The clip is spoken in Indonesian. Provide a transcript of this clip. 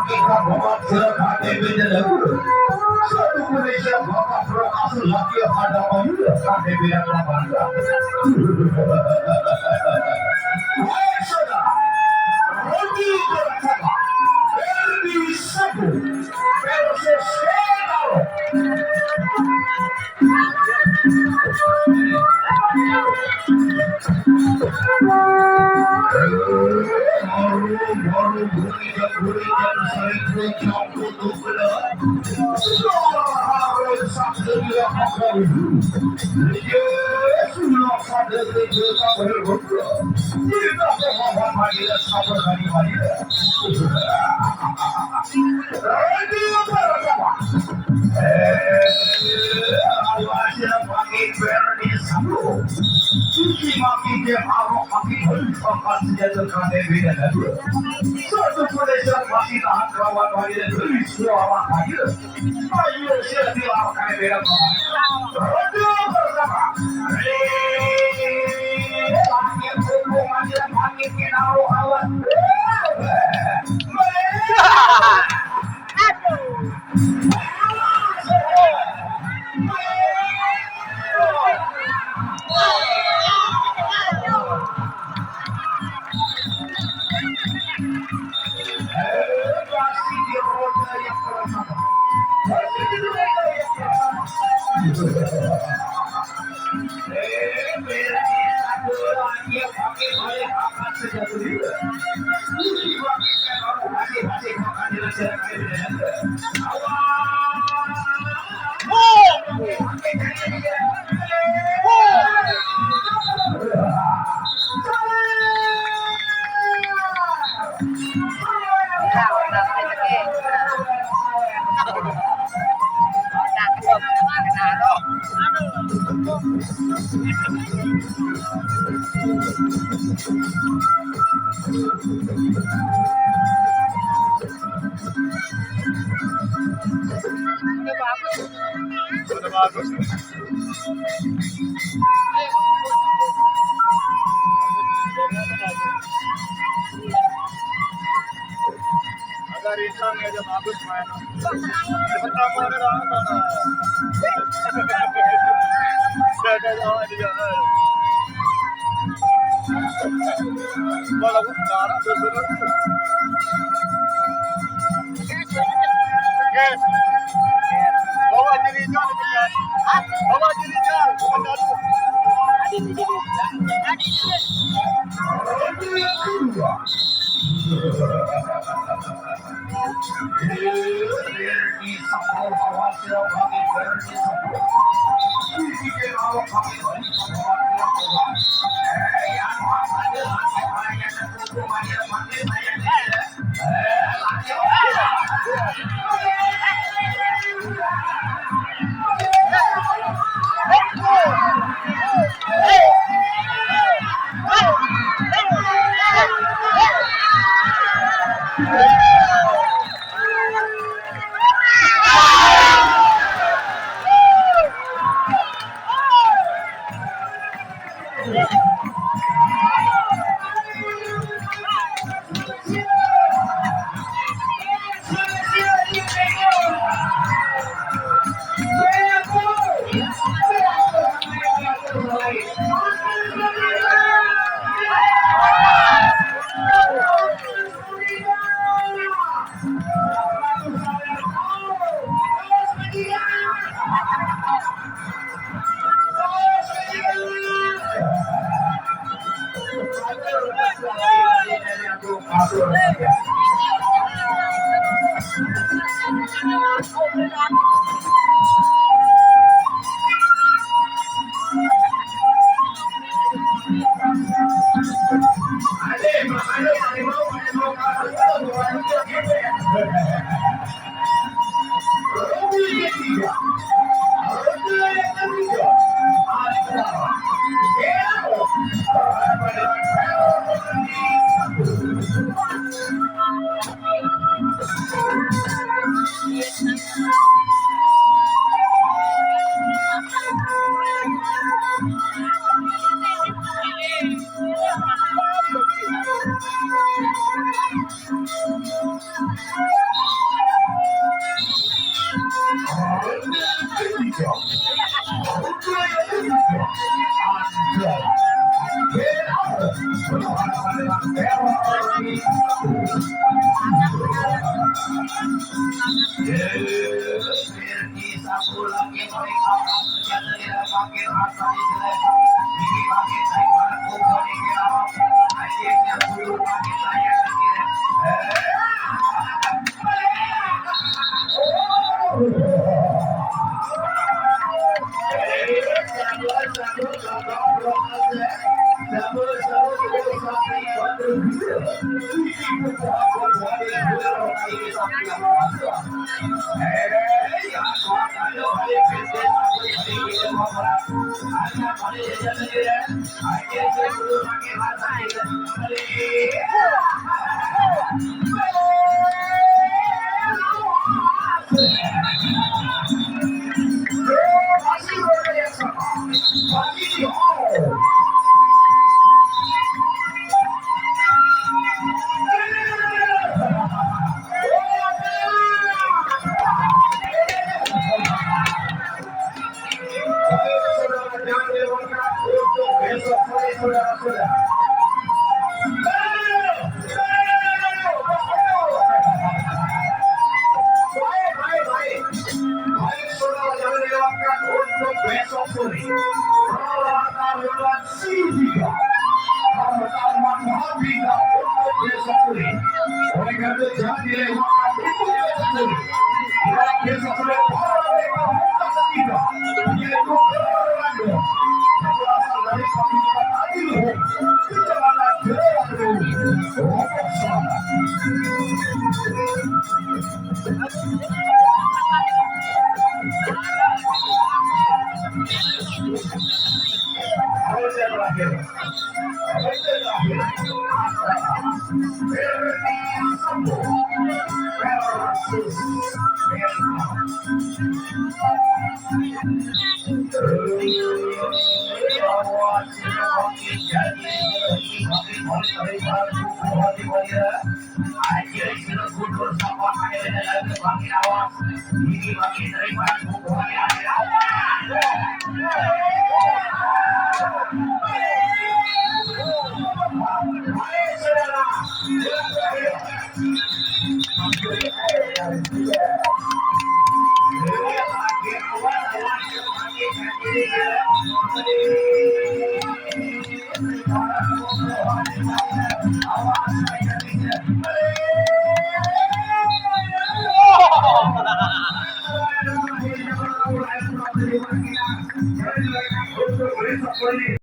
kita bawa silakan demi lagu. Satu Malaysia bapak berhasil lagi ada pemula KTP yang bangga. Hai saudara, Roti bersama FERDI SAMBO versus AROK. Baru gurikan saya campur belah. Harus sampai dia akan dia sudah pada kita berbuat. Tidak berhabat lagi sabar kali lagi. Radio bersama. Awasnya bagi FERDI SAMBO. Suci maki dia AROK maki berpakat senjata KTP dan lagu. Satu Malaysia masih tahan kawan lagi dan beri suara lagi. Ayo siap dilarang KTP dan kawan. Radio bersama. Langit hubungan dan langit kenal awan. FERDI SAMBO lagi mereka senjata tidak pakai rasa jelek. Ini pakai saya pada pokok ini kenapa? Akhirnya dulu pakai saya kira.